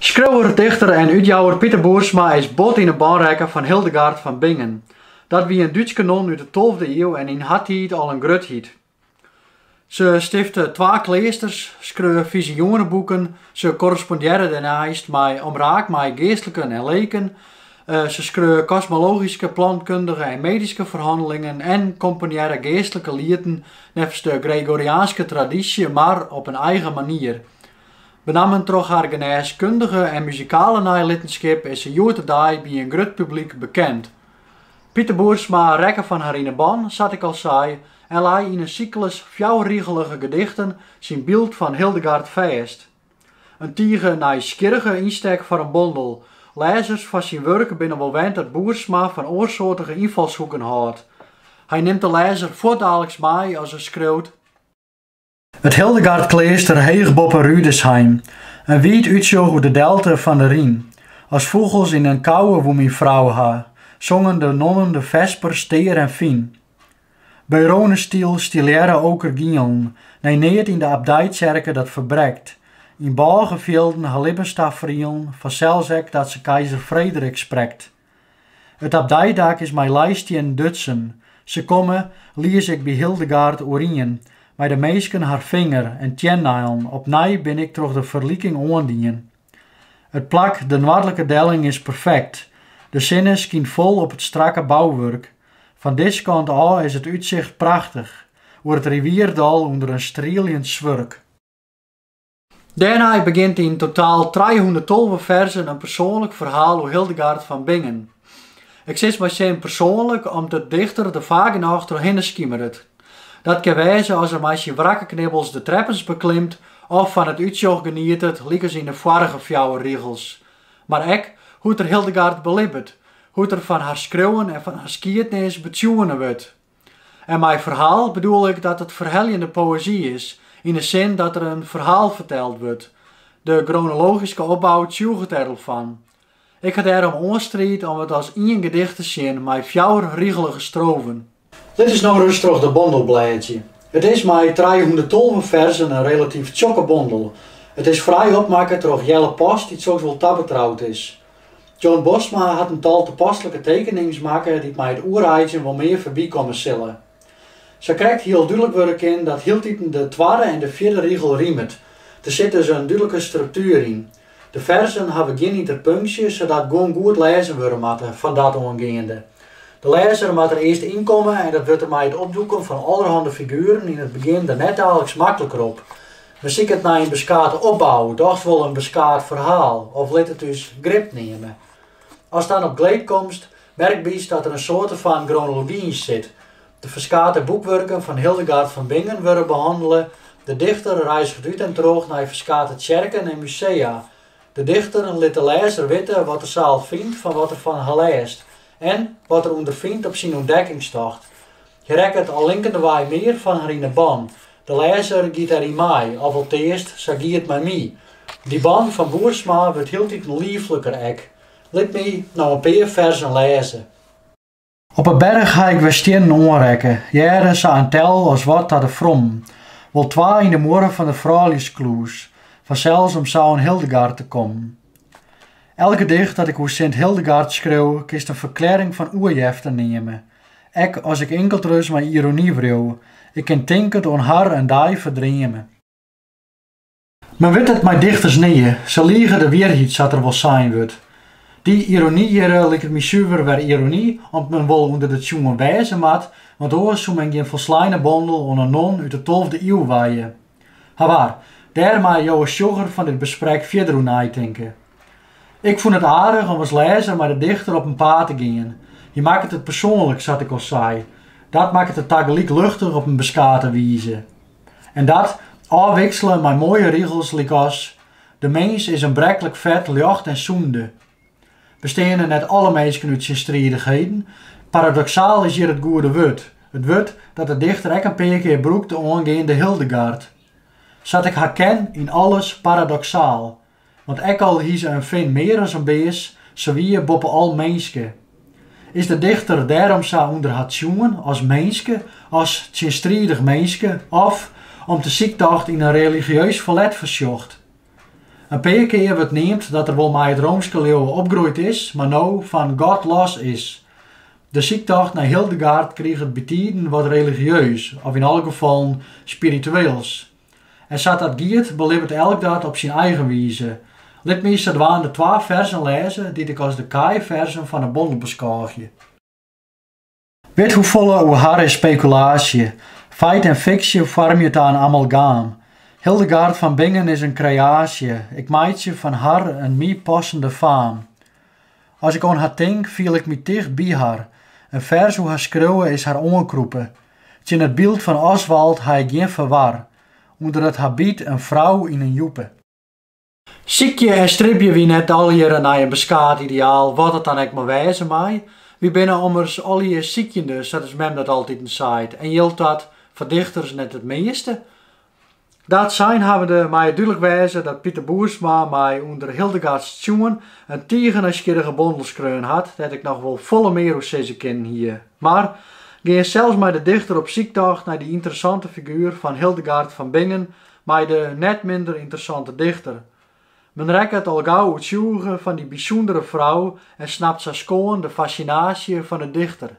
Schrijver, dichter en uitjouwer Pieter Boersma is bot in de banrekken van Hildegard van Bingen. Dat wie een Duits kanon uit de 12e eeuw en in Hattied al een gruthiet. Ze stifte 2 kleesters, schreef visioenenboeken, ze correspondeerde daarnaast met omraak met geestelijken en leken. Ze schreef kosmologische, plantkundige en medische verhandelingen en componeerde geestelijke lieden nevens de Gregoriaanse traditie, maar op een eigen manier. Benamen toch haar geneeskundige en muzikale nalatenschap is ze joertedij bij een groot publiek bekend. Pieter Boersma, rekker van haar in de ban, zat ik al zei, en laai in een cyclus 4 riegelige gedichten zijn beeld van Hildegard vast. Een tige nieuwsgierige insteek voor een bondel. Lezers van zijn werk binnen wel wend dat Boersma van oorsoortige invalshoeken houdt. Hij neemt de lezer voortdaliks mee als hij schreeuwt. Het Hildegard-kleester heeg boven Rudesheim, een wiet uitzag over de delta van de Rijn. Als vogels in een koude wo mijn vrouw ha, zongen de nonnen de vesper steer en fien. Bij Ronestiel stileren oker gielen, nee neert in de abdijtserken dat verbrekt. In balgevelden halibbenstafrielen, vanzelfs dat ze keizer Frederik sprekt. Het abdijdak is mijn lijstje in Dutsen. Ze komen, lies ik bij Hildegard Orien, met de meesken haar vinger en tjennailen, opnieuw ben ik toch de verlieking oondien. Het plak, de noordelijke delling is perfect. De zinnen skien vol op het strakke bouwwerk. Van deze kant al is het uitzicht prachtig, over het rivierdal onder een strielend zwurk. Daarna begint in totaal 312 versen een persoonlijk verhaal over Hildegard van Bingen. Ik zit maar zijn persoonlijk omdat de dichter de vaak nog doorheen schimmert. Dat kan wijzen als er met je wrakkenknibbels de treppens beklimt of van het uitzicht geniet het, liekens in de vorige 4 regels. Maar ook hoe er Hildegard belibbert, hoe er van haar schreeuwen en van haar skiertnis betjoenen wordt. En mijn verhaal bedoel ik dat het verhellende poëzie is, in de zin dat er een verhaal verteld wordt. De chronologische opbouw tjoegt er van. Ik ga daarom aanstrijd om het als 1 gedicht te zien met 4 riegelige strofen. Dit is nou rustig de bondelblaadje. Het is met 312 versen een relatief tjokke bondel. Het is vrij opmaken door Jelle Post die zo wel tabetrouwd is. John Bosma had een tal toepasselijke tekeningen maken die mij het oerheidje wel meer voorbij komen zullen. Ze krijgt heel duidelijk werk in dat heel de 2e en de 4e regel riemet. Er zit dus een duidelijke structuur in. De versen hebben geen interpuncties, zodat gewoon goed lezen worden moeten van dat omgaande. De lezer moet er eerst inkomen en dat wordt er met het opdoeken van allerhande figuren in het begin er net dagelijks makkelijker op. We zien het naar een beskaat opbouw, toch wel een beskaat verhaal, of let het dus grip nemen. Als dan op gleedkomst, merkt dat er een soort van chronologie in zit. De verskate boekwerken van Hildegard van Bingen worden behandelen. De dichter reist uit en terug naar verskate kerken en musea. De dichter liet de lezer weten wat de zaal vindt van wat er van haar leest. En wat er ondervindt op zijn ontdekkingstocht. Je rekt al linkende waai meer van haar in de ban. De lezer giet erin mee, of al eerst, ze giet met mij. Die ban van Boersma wordt heel een lieflijker ek. Laat me nou een paar versen lezen. Op een berg ga ik weer stenen aanrekken. Jaren ze aan tel als wat dat de from. Wel 2 in de morgen van de Vrouwelijkskloes. Vanzelfs om zou een Hildegard te komen. Elke gedicht dat ik hoe Sint Hildegard schreeuw, kiest een verklaring van oerjef te nemen. Ek als ik enkeltrus mijn ironie vreeuw. Ik kan tinkend on haar en die verdremen. Men weet het mijn dichters niet, ze liegen de weerhiet dat er wel zijn wordt. Die ironie hier lijkt me zuiver weer ironie, omdat men wel onder de tjonge wijzen mat, want oors zou men geen volslijne bondel onder een non uit de 12e eeuw waaien. Hawaar, daar maar jouw sugar van dit besprek verder nadenken. Ik vond het aardig om als lezer met de dichter op een paard te gaan. Je maakt het persoonlijk, zat ik al zei. Dat maakt het tegelijk luchtig op een beskaten wijze. En dat afwisselen met mooie regels als de mens is een brekkelijk vet, licht en zoende. Bestaan net alle mensen uit zijn strijdigheden. Paradoxaal is hier het goede woord. Het woord dat de dichter ook een paar keer broekt de ongaande Hildegard. Zat ik haar ken in alles paradoxaal. Want ek al hier ze een vin meer als een beest, zo wie boppen al mensen. Is de dichter daarom zo onder het jongen als menske, als tjinstrijdig menske, of om te ziektocht in een religieus verlet verzocht? Een paar keer wordt neemt dat er wel met het Roomske leeuw opgegroeid is, maar nou van God los is. De ziektocht naar Hildegard kreeg het betiden wat religieus, of in alle gevallen spiritueels. En zat dat giet, beleeft elk dat op zijn eigen wijze. Let me waren de 2 versen lezen die ik als de Kai-versen van de Bondel beschouwje. Weet hoe volle hoe haar is speculatie. Feit en fictie vorm je het aan amalgaam. Hildegard van Bingen is een creatie. Ik maatje van haar een mij passende faam. Als ik aan haar denk, viel ik me dicht bij haar. Een vers hoe haar schreeuwen is haar ongekroepen. In het beeld van Oswald ha ik geen verwar. Onder het habiet een vrouw in een joepe. Ziekje en stripje wie net al hier naar een beskaat ideaal, wat het dan ook maar wijzen mij. Wie binnen ommers al hier ziekjendes, dat is mem dat altijd een site. En jilt dat voor dichters net het meeste. Dat zijn hebben we mij duidelijk wijzen dat Pieter Boersma mij onder Hildegards tjoen een tiegenaskerige bondelskreun had, dat ik nog wel volle meer hoe ze kennen hier. Maar ging zelfs met de dichter op ziektocht naar die interessante figuur van Hildegard van Bingen, maar de net minder interessante dichter. Men rekt het al gauw het zoeken van die bijzondere vrouw en snapt ze schoon de fascinatie van de dichter.